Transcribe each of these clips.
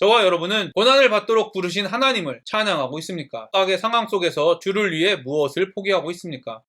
저와 여러분은 고난을 받도록 부르신 하나님을 찬양하고 있습니까? 악의 상황 속에서 주를 위해 무엇을 포기하고 있습니까?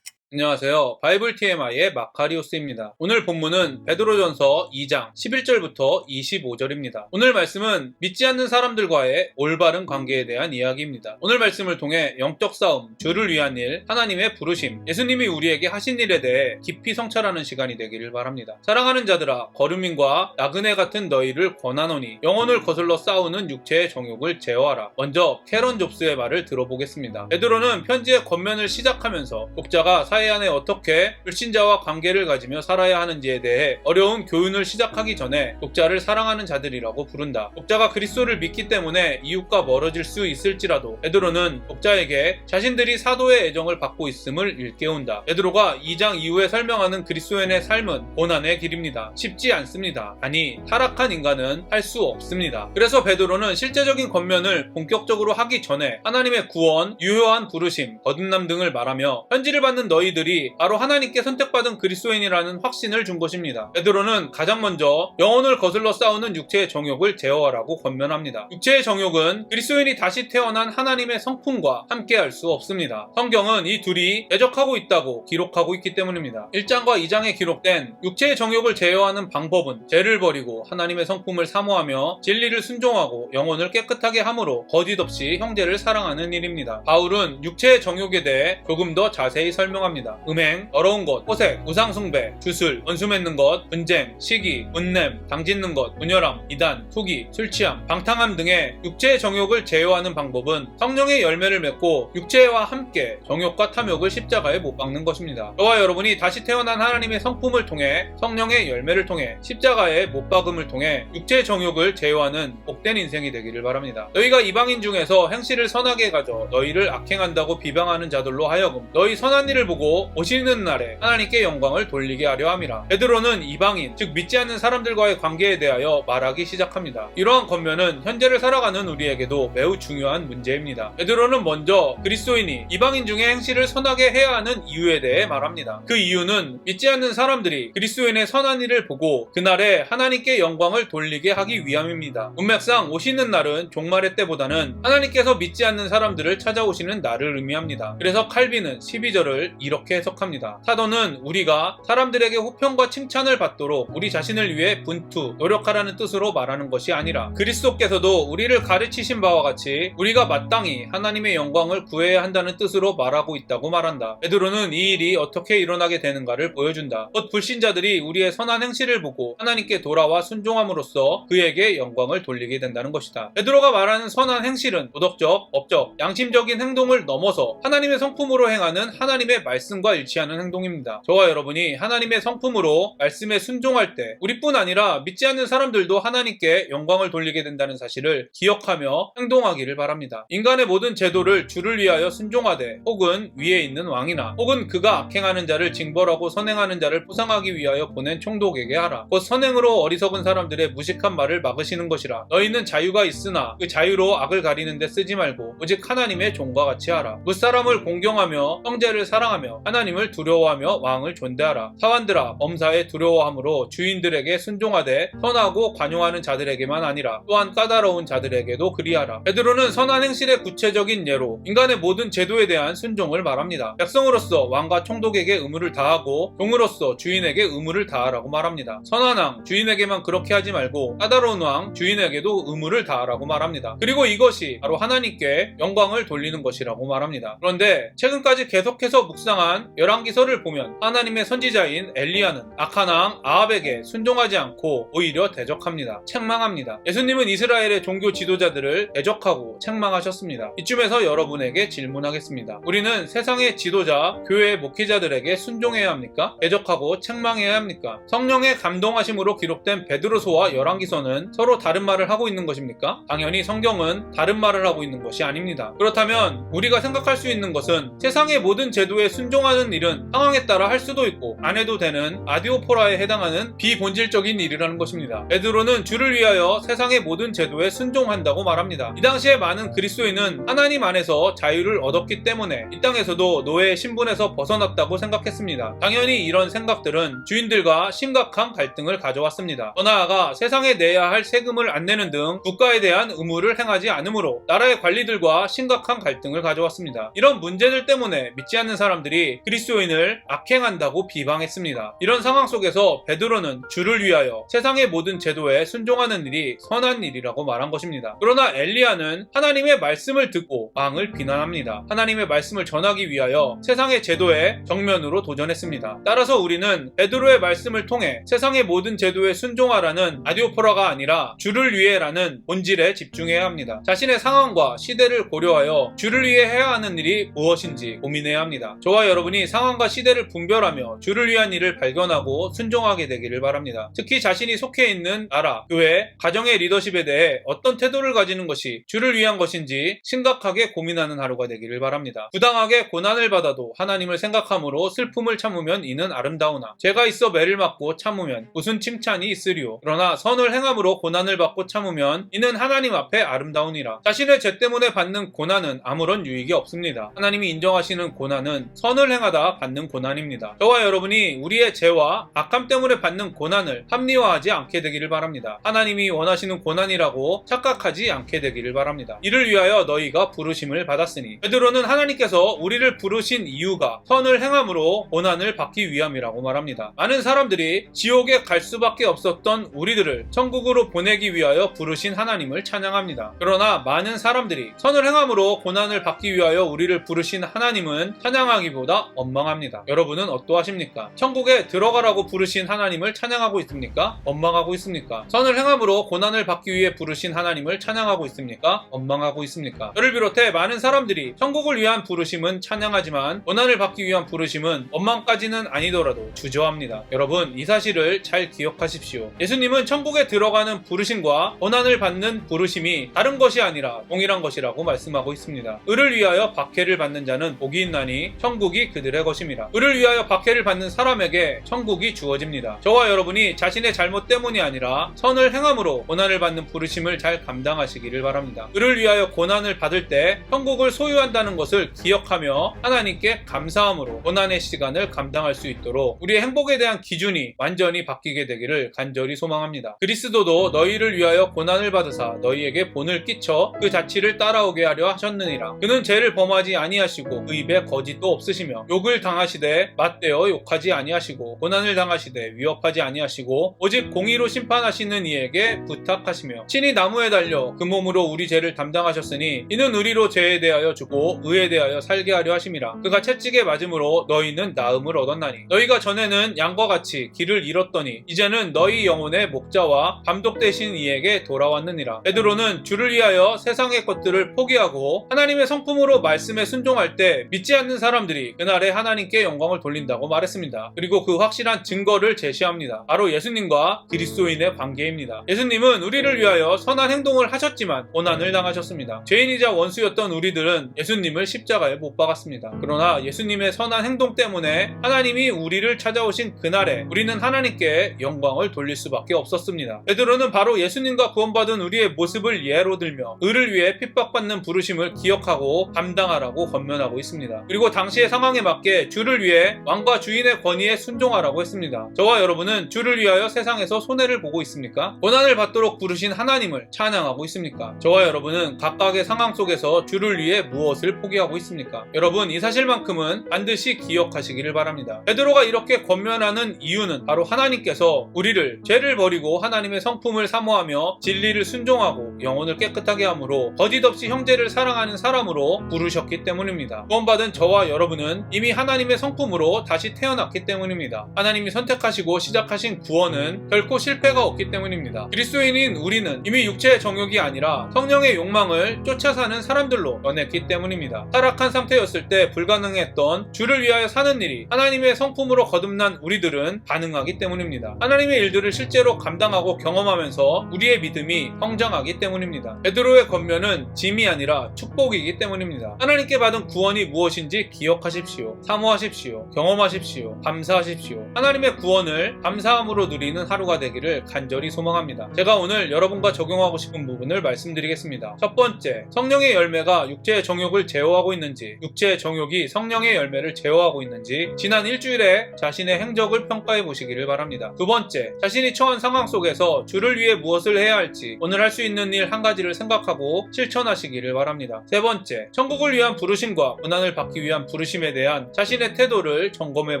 안녕하세요. 바이블 TMI의 마카리오스입니다. 오늘 본문은 베드로전서 2장 11절부터 25절입니다. 오늘 말씀은 믿지 않는 사람들과의 올바른 관계에 대한 이야기입니다. 오늘 말씀을 통해 영적 싸움, 주를 위한 일, 하나님의 부르심, 예수님이 우리에게 하신 일에 대해 깊이 성찰하는 시간이 되기를 바랍니다. 사랑하는 자들아, 거류민과 나그네 같은 너희를 권하노니 영혼을 거슬러 싸우는 육체의 정욕을 제어하라. 먼저 캐런 잡스의 말을 들어보겠습니다. 베드로는 편지의 겉면을 시작하면서 독자가 사회 안에 어떻게 불신자와 관계를 가지며 살아야 하는지에 대해 어려운 교훈을 시작하기 전에 독자를 사랑하는 자들이라고 부른다. 독자가 그리스도를 믿기 때문에 이웃과 멀어질 수 있을지라도 베드로는 독자에게 자신들이 사도의 애정을 받고 있음을 일깨운다. 베드로가 2장 이후에 설명하는 그리스도인의 삶은 고난의 길입니다. 쉽지 않습니다. 아니, 타락한 인간은 할 수 없습니다. 그래서 베드로는 실제적인 겉면을 본격적으로 하기 전에 하나님의 구원, 유효한 부르심, 거듭남 등을 말하며 편지를 받는 너희들이 바로 하나님께 선택받은 그리스도인이라는 확신을 준 것입니다. 베드로는 가장 먼저 영혼을 거슬러 싸우는 육체의 정욕을 제어하라고 권면합니다. 육체의 정욕은 그리스도인이 다시 태어난 하나님의 성품과 함께할 수 없습니다. 성경은 이 둘이 대적하고 있다고 기록하고 있기 때문입니다. 1장과 2장에 기록된 육체의 정욕을 제어하는 방법은 죄를 버리고 하나님의 성품을 사모하며 진리를 순종하고 영혼을 깨끗하게 함으로 거짓 없이 형제를 사랑하는 일입니다. 바울은 육체의 정욕에 대해 조금 더 자세히 설명합니다. 음행, 더러운 것, 호색, 우상숭배, 주술, 원수 맺는 것, 분쟁, 시기, 분냄, 당짓는 것, 분열함, 이단, 투기, 술취함, 방탕함 등의 육체의 정욕을 제어하는 방법은 성령의 열매를 맺고 육체와 함께 정욕과 탐욕을 십자가에 못 박는 것입니다. 저와 여러분이 다시 태어난 하나님의 성품을 통해 성령의 열매를 통해 십자가에 못 박음을 통해 육체의 정욕을 제어하는 복된 인생이 되기를 바랍니다. 너희가 이방인 중에서 행실을 선하게 가져 너희를 악행한다고 비방하는 자들로 하여금 너희 선한 일을 보고 오시는 날에 하나님께 영광을 돌리게 하려 함이라. 베드로는 이방인, 즉 믿지 않는 사람들과의 관계에 대하여 말하기 시작합니다. 이러한 겉면은 현재를 살아가는 우리에게도 매우 중요한 문제입니다. 베드로는 먼저 그리스도인이 이방인 중에 행실을 선하게 해야 하는 이유에 대해 말합니다. 그 이유는 믿지 않는 사람들이 그리스도인의 선한 일을 보고 그날에 하나님께 영광을 돌리게 하기 위함입니다. 문맥상 오시는 날은 종말의 때보다는 하나님께서 믿지 않는 사람들을 찾아오시는 날을 의미합니다. 그래서 칼빈은 12절을 이렇게 해석합니다. 사도는 우리가 사람들에게 호평과 칭찬을 받도록 우리 자신을 위해 분투, 노력하라는 뜻으로 말하는 것이 아니라 그리스도께서도 우리를 가르치신 바와 같이 우리가 마땅히 하나님의 영광을 구해야 한다는 뜻으로 말하고 있다고 말한다. 베드로는 이 일이 어떻게 일어나게 되는가를 보여준다. 곧 불신자들이 우리의 선한 행실을 보고 하나님께 돌아와 순종함으로써 그에게 영광을 돌리게 된다는 것이다. 베드로가 말하는 선한 행실은 도덕적, 법적, 양심적인 행동을 넘어서 하나님의 성품으로 행하는 하나님의 말씀과 일치하는 행동입니다. 저와 여러분이 하나님의 성품으로 말씀에 순종할 때 우리뿐 아니라 믿지 않는 사람들도 하나님께 영광을 돌리게 된다는 사실을 기억하며 행동하기를 바랍니다. 인간의 모든 제도를 주를 위하여 순종하되 혹은 위에 있는 왕이나 혹은 그가 악행하는 자를 징벌하고 선행하는 자를 포상하기 위하여 보낸 총독에게 하라. 곧 선행으로 어리석은 사람들의 무식한 말을 막으시는 것이라. 너희는 자유가 있으나 그 자유로 악을 가리는 데 쓰지 말고 오직 하나님의 종과 같이 하라. 무사람을 공경하며 형제를 사랑하며 하나님을 두려워하며 왕을 존대하라. 사환들아, 범사에 두려워함으로 주인들에게 순종하되 선하고 관용하는 자들에게만 아니라 또한 까다로운 자들에게도 그리하라. 베드로는 선한 행실의 구체적인 예로 인간의 모든 제도에 대한 순종을 말합니다. 백성으로서 왕과 총독에게 의무를 다하고 종으로서 주인에게 의무를 다하라고 말합니다. 선한 왕, 주인에게만 그렇게 하지 말고 까다로운 왕, 주인에게도 의무를 다하라고 말합니다. 그리고 이것이 바로 하나님께 영광을 돌리는 것이라고 말합니다. 그런데 최근까지 계속해서 묵상한 열왕기서를 보면 하나님의 선지자인 엘리야는 악한 왕 아합에게 순종하지 않고 오히려 대적합니다. 책망합니다. 예수님은 이스라엘의 종교 지도자들을 대적하고 책망하셨습니다. 이쯤에서 여러분에게 질문하겠습니다. 우리는 세상의 지도자, 교회 목회자들에게 순종해야 합니까? 대적하고 책망해야 합니까? 성령의 감동하심으로 기록된 베드로서와 열왕기서는 서로 다른 말을 하고 있는 것입니까? 당연히 성경은 다른 말을 하고 있는 것이 아닙니다. 그렇다면 우리가 생각할 수 있는 것은 세상의 모든 제도에 순종 순종하는 일은 상황에 따라 할 수도 있고 안 해도 되는 아디오포라에 해당하는 비본질적인 일이라는 것입니다. 베드로는 주를 위하여 세상의 모든 제도에 순종한다고 말합니다. 이 당시에 많은 그리스도인은 하나님 안에서 자유를 얻었기 때문에 이 땅에서도 노예의 신분에서 벗어났다고 생각했습니다. 당연히 이런 생각들은 주인들과 심각한 갈등을 가져왔습니다. 더 나아가 세상에 내야 할 세금을 안 내는 등 국가에 대한 의무를 행하지 않으므로 나라의 관리들과 심각한 갈등을 가져왔습니다. 이런 문제들 때문에 믿지 않는 사람들이 그리스도인을 악행한다고 비방했습니다. 이런 상황 속에서 베드로는 주를 위하여 세상의 모든 제도에 순종하는 일이 선한 일이라고 말한 것입니다. 그러나 엘리야는 하나님의 말씀을 듣고 왕을 비난합니다. 하나님의 말씀을 전하기 위하여 세상의 제도에 정면으로 도전했습니다. 따라서 우리는 베드로의 말씀을 통해 세상의 모든 제도에 순종하라는 아디오포라가 아니라 주를 위해라는 본질에 집중해야 합니다. 자신의 상황과 시대를 고려하여 주를 위해 해야 하는 일이 무엇인지 고민해야 합니다. 저와 여러분이 상황과 시대를 분별하며 주를 위한 일을 발견하고 순종하게 되기를 바랍니다. 특히 자신이 속해 있는 나라, 교회, 가정의 리더십에 대해 어떤 태도를 가지는 것이 주를 위한 것인지 심각하게 고민하는 하루가 되기를 바랍니다. 부당하게 고난을 받아도 하나님을 생각함으로 슬픔을 참으면 이는 아름다우나 죄가 있어 매를 맞고 참으면 무슨 칭찬이 있으리요. 그러나 선을 행함으로 고난을 받고 참으면 이는 하나님 앞에 아름다우니라. 자신의 죄 때문에 받는 고난은 아무런 유익이 없습니다. 하나님이 인정하시는 고난은 선을 행하다 받는 고난입니다. 저와 여러분이 우리의 죄와 악함 때문에 받는 고난을 합리화하지 않게 되기를 바랍니다. 하나님이 원하시는 고난이라고 착각하지 않게 되기를 바랍니다. 이를 위하여 너희가 부르심을 받았으니 베드로는 하나님께서 우리를 부르신 이유가 선을 행함으로 고난을 받기 위함이라고 말합니다. 많은 사람들이 지옥에 갈 수밖에 없었던 우리들을 천국으로 보내기 위하여 부르신 하나님을 찬양합니다. 그러나 많은 사람들이 선을 행함으로 고난을 받기 위하여 우리를 부르신 하나님은 찬양하기보다 원망합니다. 여러분은 어떠하십니까? 천국에 들어가라고 부르신 하나님을 찬양하고 있습니까? 원망하고 있습니까? 선을 행함으로 고난을 받기 위해 부르신 하나님을 찬양하고 있습니까? 원망하고 있습니까? 저를 비롯해 많은 사람들이 천국을 위한 부르심은 찬양하지만 고난을 받기 위한 부르심은 원망까지는 아니더라도 주저합니다. 여러분, 이 사실을 잘 기억하십시오. 예수님은 천국에 들어가는 부르심과 고난을 받는 부르심이 다른 것이 아니라 동일한 것이라고 말씀하고 있습니다. 의를 위하여 박해를 받는 자는 복이 있나니 천국이 그들의 것입니다. 의를 위하여 박해를 받는 사람에게 천국이 주어집니다. 저와 여러분이 자신의 잘못 때문이 아니라 선을 행함으로 고난을 받는 부르심을 잘 감당하시기를 바랍니다. 의를 위하여 고난을 받을 때 천국을 소유한다는 것을 기억하며 하나님께 감사함으로 고난의 시간을 감당할 수 있도록 우리의 행복에 대한 기준이 완전히 바뀌게 되기를 간절히 소망합니다. 그리스도도 너희를 위하여 고난을 받으사 너희에게 본을 끼쳐 그 자취를 따라오게 하려 하셨느니라. 그는 죄를 범하지 아니하시고 그 입에 거짓도 없으시며 욕을 당하시되 맞대어 욕하지 아니하시고 고난을 당하시되 위협하지 아니하시고 오직 공의로 심판하시는 이에게 부탁하시며 친히 나무에 달려 그 몸으로 우리 죄를 담당하셨으니 이는 우리로 죄에 대하여 죽고 의에 대하여 살게 하려 하심이라. 그가 채찍에 맞음으로 너희는 나음을 얻었나니 너희가 전에는 양과 같이 길을 잃었더니 이제는 너희 영혼의 목자와 감독 되신 이에게 돌아왔느니라. 베드로는 주를 위하여 세상의 것들을 포기하고 하나님의 성품으로 말씀에 순종할 때 믿지 않는 사람들이 그날에 하나님께 영광을 돌린다고 말했습니다. 그리고 그 확실한 증거를 제시합니다. 바로 예수님과 그리스도인의 관계입니다. 예수님은 우리를 위하여 선한 행동을 하셨지만 고난을 당하셨습니다. 죄인이자 원수였던 우리들은 예수님을 십자가에 못 박았습니다. 그러나 예수님의 선한 행동 때문에 하나님이 우리를 찾아오신 그날에 우리는 하나님께 영광을 돌릴 수밖에 없었습니다. 베드로는 바로 예수님과 구원받은 우리의 모습을 예로 들며 의를 위해 핍박받는 부르심을 기억하고 감당하라고 권면하고 있습니다. 그리고 당시의 상황에 맞게 주를 위해 왕과 주인의 권위에 순종하라고 했습니다. 저와 여러분은 주를 위하여 세상에서 손해를 보고 있습니까? 고난을 받도록 부르신 하나님을 찬양하고 있습니까? 저와 여러분은 각각의 상황 속에서 주를 위해 무엇을 포기하고 있습니까? 여러분, 이 사실만큼은 반드시 기억하시기를 바랍니다. 베드로가 이렇게 권면하는 이유는 바로 하나님께서 우리를 죄를 버리고 하나님의 성품을 사모하며 진리를 순종하고 영혼을 깨끗하게 함으로 거짓 없이 형제를 사랑하는 사람으로 부르셨기 때문입니다. 구원받은 저와 여러분은 이미 하나님의 성품으로 다시 태어났기 때문입니다. 하나님이 선택하시고 시작하신 구원은 결코 실패가 없기 때문입니다. 그리스도인인 우리는 이미 육체의 정욕이 아니라 성령의 욕망을 쫓아 사는 사람들로 변했기 때문입니다. 타락한 상태였을 때 불가능했던 주를 위하여 사는 일이 하나님의 성품으로 거듭난 우리들은 가능하기 때문입니다. 하나님의 일들을 실제로 감당하고 경험하면서 우리의 믿음이 성장하기 때문입니다. 베드로의 권면은 짐이 아니라 축복이기 때문입니다. 하나님께 받은 구원이 무엇인지 기억하십시오. 기도하십시오. 사모하십시오. 경험하십시오. 감사하십시오. 하나님의 구원을 감사함으로 누리는 하루가 되기를 간절히 소망합니다. 제가 오늘 여러분과 적용하고 싶은 부분을 말씀드리겠습니다. 첫 번째, 성령의 열매가 육체의 정욕을 제어하고 있는지, 육체의 정욕이 성령의 열매를 제어하고 있는지 지난 일주일에 자신의 행적을 평가해 보시기를 바랍니다. 두 번째, 자신이 처한 상황 속에서 주를 위해 무엇을 해야 할지 오늘 할 수 있는 일 한 가지를 생각하고 실천하시기를 바랍니다. 세 번째, 천국을 위한 부르심과 고난을 받기 위한 부르심에 대한 자신의 태도를 점검해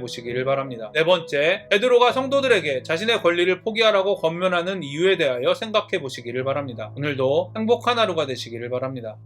보시기를 바랍니다. 네 번째, 베드로가 성도들에게 자신의 권리를 포기하라고 권면하는 이유에 대하여 생각해 보시기를 바랍니다. 오늘도 행복한 하루가 되시기를 바랍니다.